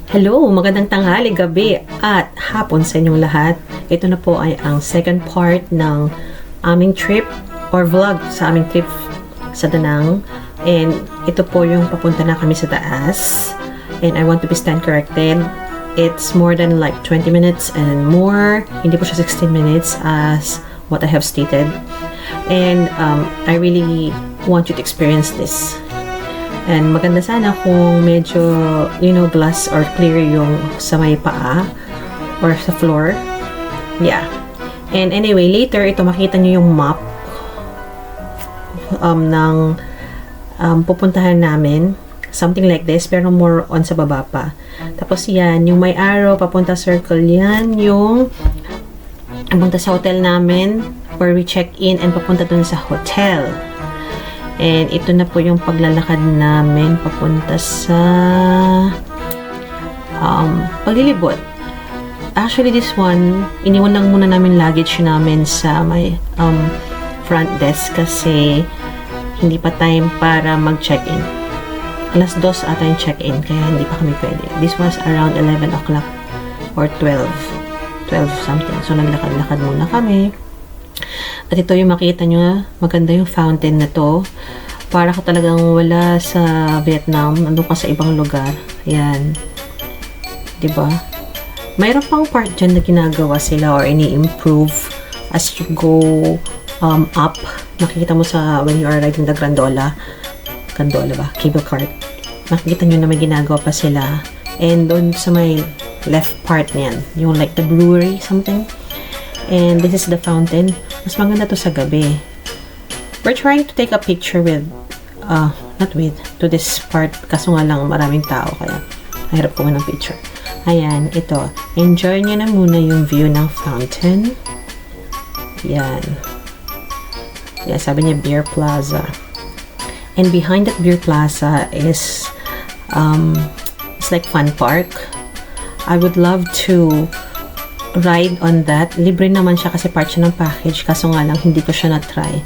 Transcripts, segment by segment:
Hello, magandang tanghali, gabi at hapon sa inyong lahat. Ito na po ay ang second part ng aming trip or vlog sa aming trip sa Danang. And ito po yung papunta na kami sa taas. And I want to be stand corrected. It's more than like 20 minutes and more. Hindi po siya 16 minutes as what I have stated. And I really want you to experience this. And maganda sana kung medyo, glass or clear yung sa may paa or sa floor. Yeah. And anyway, later, ito makita nyo yung map ng pupuntahan namin. Something like this, pero more on sa baba pa. Tapos yan, yung may arrow, papunta circle, yan yung papunta sa hotel namin where we check in and papunta dun sa hotel. And ito na po yung paglalakad namin papunta sa paglilibot. Actually, this one, iniwan lang muna namin luggage namin sa may front desk kasi hindi pa time para mag-check-in. Alas 2 ata yung check-in, kaya hindi pa kami pwede. This was around 11 o'clock or 12 something. So, naglakad-lakad muna kami. At ito yung makita nyo, maganda yung fountain na to. Para ka talagang wala sa Vietnam, nandun ka sa ibang lugar. Ayan. Diba? Mayroon pang part dyan na ginagawa sila or ini-improve as you go up. Nakikita mo sa when you are riding the gondola. Gondola ba? Cable cart. Makikita nyo na may ginagawa pa sila. And doon sa may left part niyan, yung like the brewery, something. And this is the fountain. Mas maganda to sa gabi. We're trying to take a picture with, to this part. Kaso nga lang maraming tao kaya mahirap ko ng picture. Ayan, ito. Enjoy nyo na muna yung view ng fountain. Yan. Yeah, sabi niya Beer Plaza. And behind that Beer Plaza is, it's like fun park. I would love to ride on that. Libre naman siya kasi part siya ng package. Kaso nga lang, hindi ko siya na-try.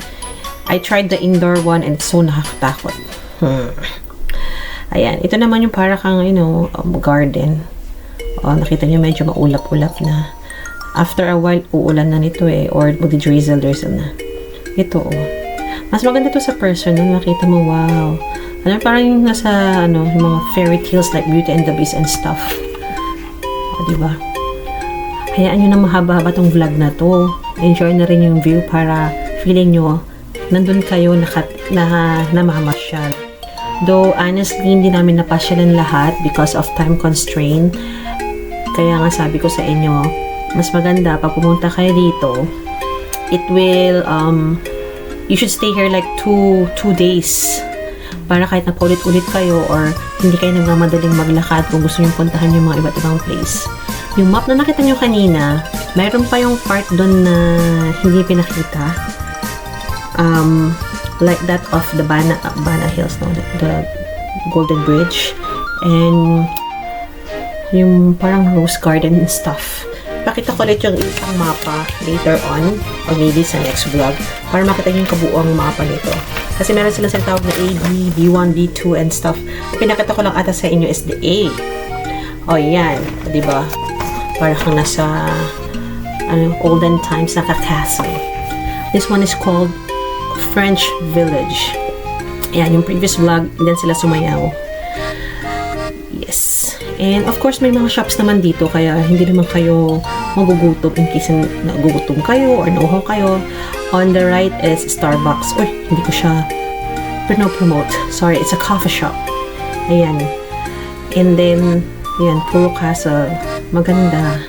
I tried the indoor one and it's so nakakatakot. Ayan. Ito naman yung para kang, garden. Nakita niyo medyo maulap-ulap na. After a while, uulan na nito eh. Or mag-drizzle na. Ito Mas maganda to sa personal. Makita mo, wow. Parang yung nasa, yung mga fairy tales like Beauty and the Beast and stuff. Diba? Hayaan nyo na mahaba-haba tong vlog na to. Enjoy na rin yung view para feeling nyo nandun kayo namamasyal. Though, honestly, hindi namin napasyalan lahat because of time constraint. Kaya nga sabi ko sa inyo, mas maganda pag pumunta kayo dito, it will, you should stay here like 2 days. Para kahit napaulit-ulit kayo or hindi kayo nagmamadaling maglakad kung gusto nyo puntahan yung mga iba't ibang place. Yung map na nakita nyo kanina, mayroon pa yung part doon na hindi pinakita. Like that of the Bana Hills, no? The Golden Bridge. And yung parang rose garden and stuff. Pakita ko ulit yung isang mapa later on or maybe sa next vlog para makita nyo yung kabuuang mapa nito. Kasi meron silang sinatawag na A, B, B1, B2 and stuff. Pinakita ko lang ata sa inyo is the A. O, yan. Diba? Para kang nasa olden times, naka-castle. This one is called French Village. Ayan, yung previous vlog, din sila sumayaw. Yes. And of course, may mga shops naman dito, kaya hindi naman kayo magugutom in case nagugutom kayo or nauhaw kayo. On the right is Starbucks. Uy, hindi ko siya promote. Sorry, it's a coffee shop. Ayan. And then, ayan, Puro Castle. Maganda.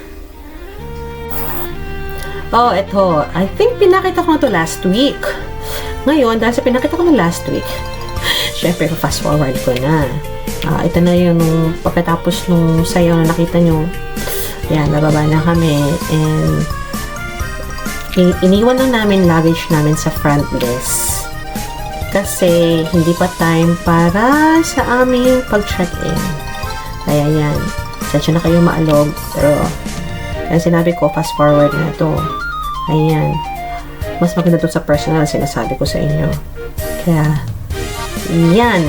Oh, eto. I think pinakita ko na to last week. Ngayon, dahil sa pinakita ko na last week, syempre, fast forward ko na. Ito na yung pagkatapos nung sayaw na nakita nyo. Ayan, bababa na kami. And iniwan lang namin luggage namin sa front desk. Kasi hindi pa time para sa aming pag-check-in. Kaya yan. Sensya na kayo maalog. Pero, kaya sinabi ko, fast forward na to. Ayan. Mas maganda to sa personal, sinasabi ko sa inyo. Kaya, yan.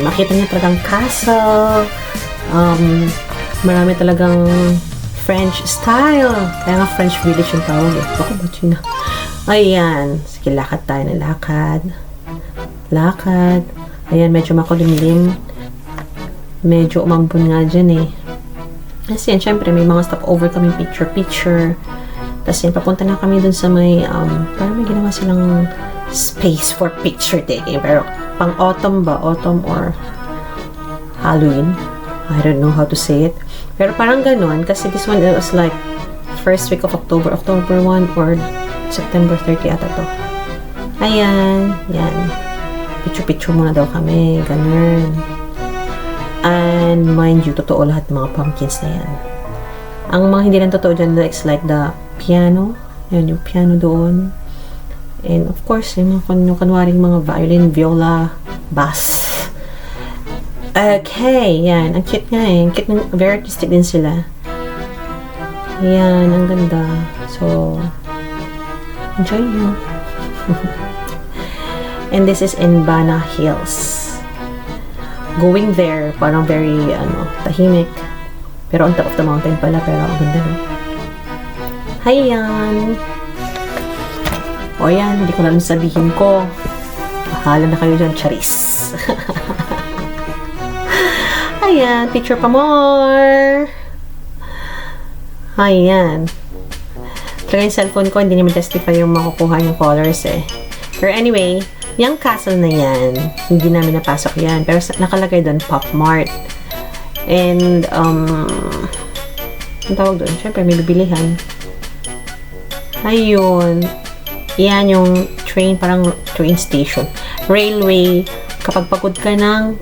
Makita niyo talagang castle. Marami talagang French style. Kaya nga French village yung tawag eh. Baka ba China? Ayan. Sige, lakad tayo na lakad. Lakad. Ayan, medyo makulimlim. Medyo umambon nga dyan eh. Kasi yan, syempre, may mga stopover kami picture-picture. Tapos yan, papunta na kami dun sa may, parang may ginawa silang space for picture taking. Pero, pang autumn ba? Autumn or Halloween? I don't know how to say it. Pero parang ganun, kasi this one was like first week of October, October 1 or September 30 ata to. Ayan, yan. Picture-picture muna daw kami, ganun. And mind you, totoo lahat ng mga pumpkins na yan. Ang mga hindi lang totoo dyan, it's like the piano. Yan, yung piano doon. And of course, yung mga kanwaring mga violin, viola, bass. Okay, yan. Ang cute nga eh. Ang cute, very artistic din sila. Yan, ang ganda. So, enjoy nyo. And this is in Bana Hills. Going there, parang very, tahimik. Pero on top of the mountain pala, pero ang ganda, no? Hayan! O yan, hindi ko na sabihin ko. Bahala na kayo dyan, charis. Ayan, picture pa more. Ayan. Talaga yung cellphone ko, hindi naman justify yung makukuha yung colors eh. Pero anyway, yung castle na yan, hindi namin napasok yan. Pero nakalagay doon, Pop Mart. And, ang tawag doon, syempre may bibilihan. Ayun. Yan yung train, parang train station. Railway, kapag pagod ka ng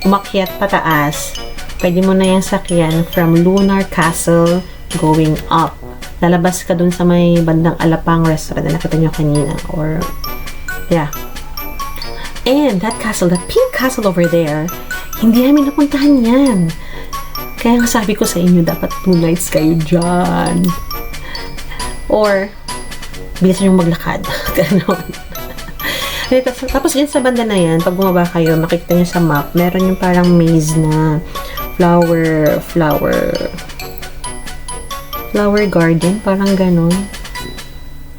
umakyat pataas, pwede mo na yung sakyan from Lunar Castle going up. Lalabas ka dun sa may bandang Alapang restaurant na nakita nyo kanina. Or, yeah. And that castle, that pink castle over there, hindi namin napuntahan yan. Kaya nga sabi ko sa inyo, dapat 2 nights kayo dyan. Or, bilisan yung maglakad. Ganon. Tapos yun sa banda na yan, pag bumaba kayo, makikita nyo sa map, meron yung parang maze na flower garden, parang ganon.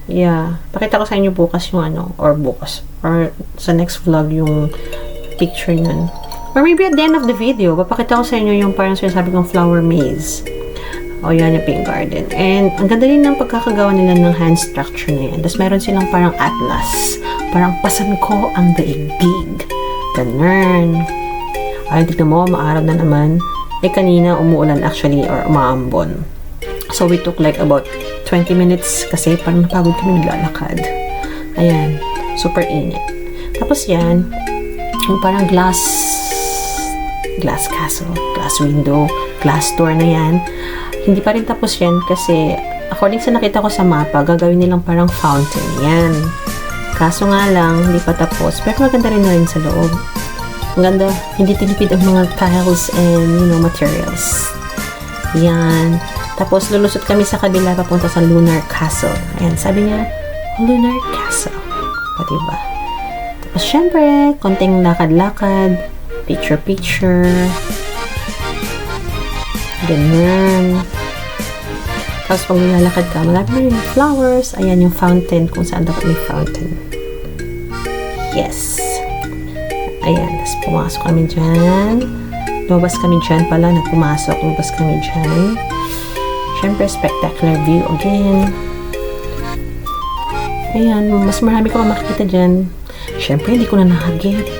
Yeah. Pakita ko sa inyo bukas yung or sa next vlog yung picture nun. Or maybe at the end of the video, papakita ko sa inyo yung parang sinasabi kong flower maze. O yan yung pink garden. And ang ganda rin ng pagkakagawa nila ng hand structure na yan. Tapos meron silang parang atlas. Parang pasan ko ang daigdig. Ganun. Ay, tignan mo, maaraw na naman. Eh, kanina umuulan actually or umaambon. So, we took like about 20 minutes kasi parang napagod kami naglalakad. Ayan. Super init. Tapos yan, yung parang glass castle, glass window, glass door na yan. Hindi pa rin tapos yan kasi according sa nakita ko sa mapa, gagawin nilang parang fountain. Yan. Kaso nga lang, hindi pa tapos. Pero maganda rin na rin sa loob. Ang ganda. Hindi tinipid ang mga tiles and, materials. Yan. Tapos, lulusot kami sa kabila papunta sa Lunar Castle. Ayan, sabi niya, Lunar Castle. O, diba? Tapos, syempre, konting lakad-lakad, picture-picture. Ganun. Tapos pag nilalakad ka, malapit na yung flowers. Ayan yung fountain, kung saan dapat may fountain. Yes. Ayan. Tapos pumasok kami dyan. Lumabas kami dyan pala. Nagpumasok. Lumabas kami dyan. Siyempre, spectacular view again. Ayan. Mas marami ko makikita dyan. Siyempre, hindi ko na nakagip.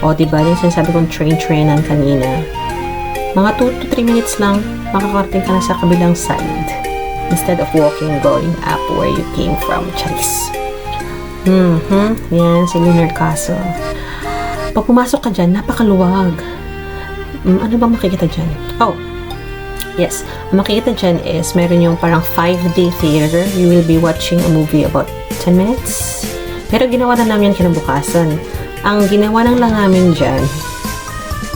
O, diba? Yung sinasabi kong train-trainan kanina. Mga 2 to 3 minutes lang, makakarating ka na sa kabilang side. Instead of walking, going up where you came from. Charis. Yan, si Lunar Castle. Pag pumasok ka dyan, napakaluwag. Ano ba makikita dyan? Oh, yes. Ang makikita dyan is, meron yung parang 5-day theater. You will be watching a movie about 10 minutes. Pero ginawa na namin yan kinabukasan. Ang ginawa lang namin dyan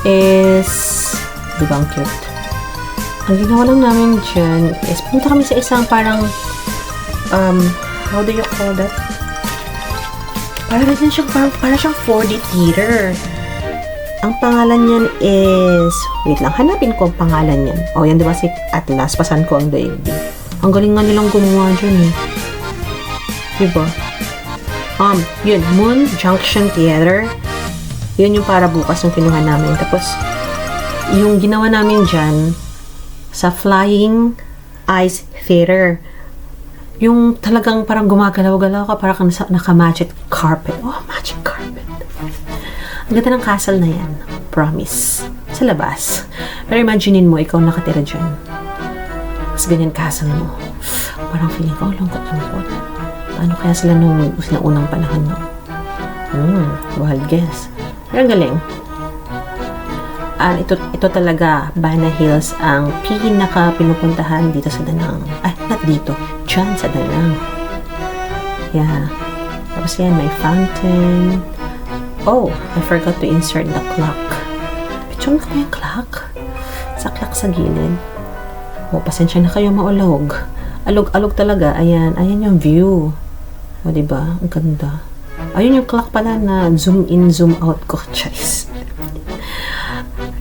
is, di ba ang cute? Ang ginawa lang namin dyan is, punta kami sa isang parang, how do you call that? Parang siyang 4D theater. Ang pangalan niyan is, wait lang, hanapin ko ang pangalan niyan. Oh, yan diba si Atlas, pasan ko ang daigdig. Ang galing nga nilang gumawa dyan eh. Diba? Yun, Moon Junction Theater. Yun yung para bukas yung kinuha namin. Tapos, yung ginawa namin dyan, sa Flying Ice Theater. Yung talagang parang gumagalaw-galaw ka, parang naka-magic carpet. Oh, magic carpet. Ang ganda ng castle na yan. Promise. Sa labas. Pero imaginein mo, ikaw nakatira dyan. Tapos ganyan castle mo. Parang feeling ko, lungkot-lungkot. Ano kaya sila nung unang panahon no? Wild guess. Pero ang galing. Ito talaga, Bana Hills ang pinaka-pinupuntahan dito sa Danang. Ay, not dito. Diyan sa Danang. Yeah. Tapos yan, may fountain. Oh, I forgot to insert the clock. Picture ko yung clock. Sa clock sa gilid. Oh, pasensya na kayo maulog. Alog-alog talaga. Ayan. Ayan yung view. O, diba? Ang ganda. Ayun yung clock pala na zoom in, zoom out ko. Charis.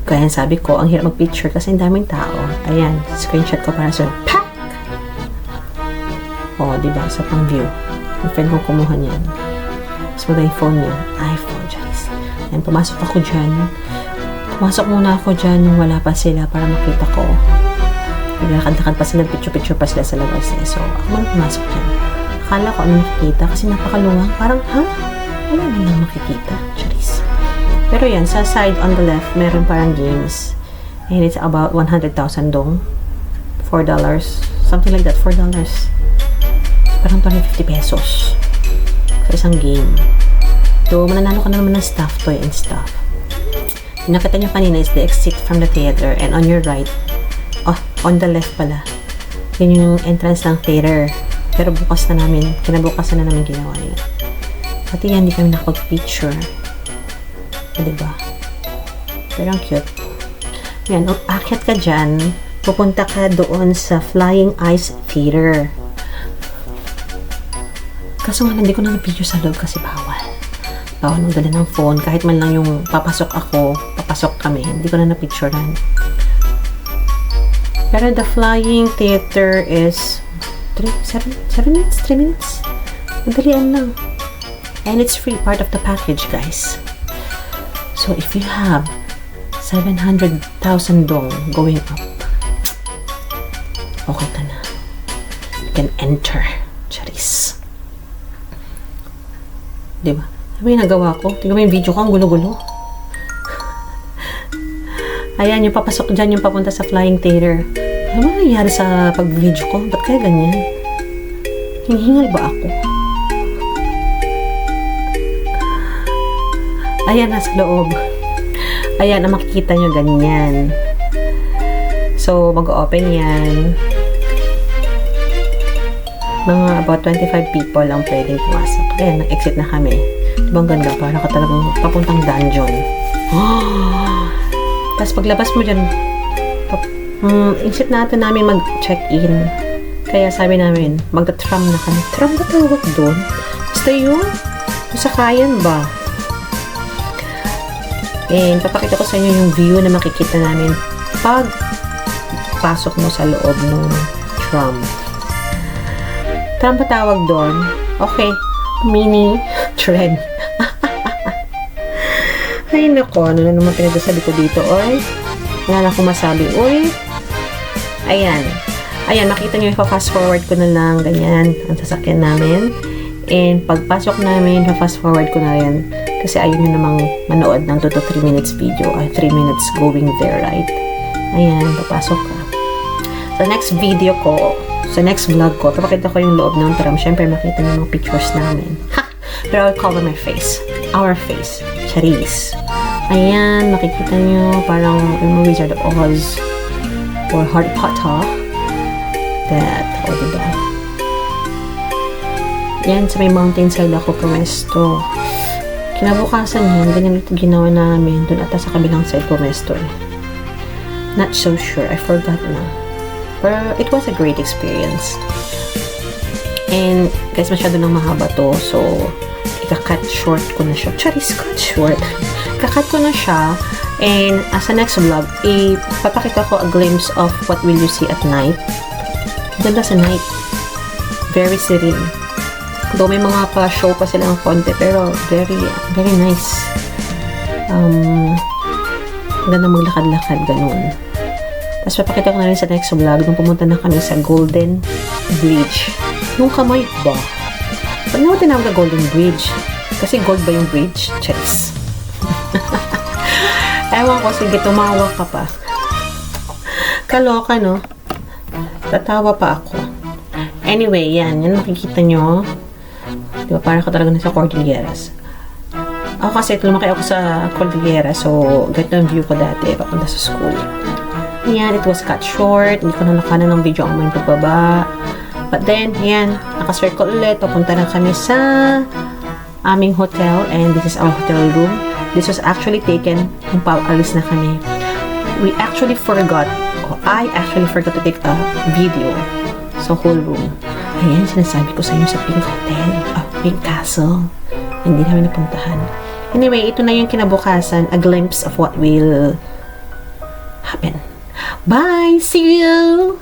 Kaya sabi ko, ang hirap mag-picture kasi ang daming tao. Ayan. Screenshot ko para sa pak! O, diba? Sa pang view. Yung friend ko kumuha niyan. Tapos mag iPhone niya. iPhone, Charis. Ayan. Pumasok ako dyan. Pumasok muna ako dyan nung wala pa sila para makita ko. Naglalakad-lakad pa sila, picture-picture pa sila sa labas eh. So, ako muna pumasok dyan. Akala ko ano nakikita kasi napakaluwang. Parang, ha? Wala na lang makikita. Charis. Pero yan, sa side on the left, meron parang games. And it's about 100,000 dong. $4. Something like that, $4. Parang 250 pesos. Sa isang game. So, mananalo ka na naman ng stuff, toy and stuff. Yung nakita nyo kanina is the exit from the theater. And on your right, on the left pala, yun yung entrance ng theater. Pero bukas na namin, kinabukasan na namin ginawa yun. Pati yan, hindi kami nakapag-picture. Diba? Pero ang cute. Yan, akyat ka dyan, pupunta ka doon sa Flying Ice Theater. Kaso nga, hindi ko na na-picture sa loob kasi bawal. Bawal nang dala ng phone. Kahit man lang yung papasok kami, hindi ko na na-picturean. Pero the Flying Theater is 7 minutes? 3 minutes? Madalian lang. And it's free, part of the package, guys. So, if you have 700,000 dong going up, okay ka na. You can enter. Charis. Diba? Ano yung nagawa ko? Tingnan mo yung video ko, ang gulo-gulo. Ayan, yung papasok dyan, yung papunta sa Flying Theater. Ano nangyayari sa pag-video ko? Ba't kaya ganyan? Hinihingal ba ako? Ayan, nasa loob. Ayan, ang makikita nyo ganyan. So, mag-open yan. Mga about 25 people lang pwedeng pumasok. Ayan, nag-exit na kami. Diba ang ganda? Para ka talagang papuntang dungeon. Tapos paglabas mo dyan, insip namin mag-check-in. Kaya sabi namin, magta-tram na kami. Tram ba tawag doon? Basta yun. Masakayan ba? And papakita ko sa inyo yung view na makikita namin pag pasok mo sa loob ng tram. Tram ba tawag doon? Okay. Mini train. Ay nako, ano na naman pinagsasabi ko dito, oy? Wala na akong masabi, oy. Ayan. Ayan, makita nyo, fast forward ko na lang, ganyan, ang sasakyan namin. And pagpasok namin, fast forward ko na rin. Kasi ayaw nyo namang manood ng 2 to 3 minutes video. 3 minutes going there, right? Ayan, papasok ka. Sa next video ko, sa next vlog ko, papakita ko yung loob ng tram. Siyempre, makita nyo mga pictures namin. Ha! Pero I'll cover my face. Our face. Charis. Ayan, makikita nyo parang yung Wizard of Oz or Harry Potter. That, diba? Yan, sa may mountainside ako pumesto. Kinabukasan yan, ganyan ito ginawa namin. Doon ata sa kabilang side pumesto eh. Not so sure, I forgot na. Pero it was a great experience. And guys, masyado nang mahaba to. So, ika-cut short ko na siya. Charis, cut short. ikakat ko na siya. And as a next vlog, ipapakita ko a glimpse of what will you see at night. Ganda sa night. Very serene. Though may mga pa-show pa sila ng konti, pero very, very nice. Ganda maglakad-lakad, ganun. Tapos papakita ko na rin sa next vlog nung pumunta na kami sa Golden Bridge. Nung kamay ba? Ba't naman tinawag na Golden Bridge? Kasi gold ba yung bridge? Chess. Ewan ko, sige, tumawa ka pa. Kaloka, no? Tatawa pa ako. Anyway, yan makikita nyo. Diba, parang ako talaga nasa Cordilleras. Ako kasi, lumaki ako sa Cordilleras, so, ganito ang view ko dati, papunta sa school. Yan, it was cut short. Hindi ko na nakanan ng video ang may pagbaba. But then, yan, nakasircle ulit. Papunta na kami sa aming hotel, and this is our hotel room. This was actually taken kung paalis na kami. We actually forgot, I actually forgot to take a video sa whole room. Ayan, sinasabi ko sa inyo sa Pink Hotel, Pink Castle. Hindi namin napuntahan. Anyway, ito na yung kinabukasan, a glimpse of what will happen. Bye! See you!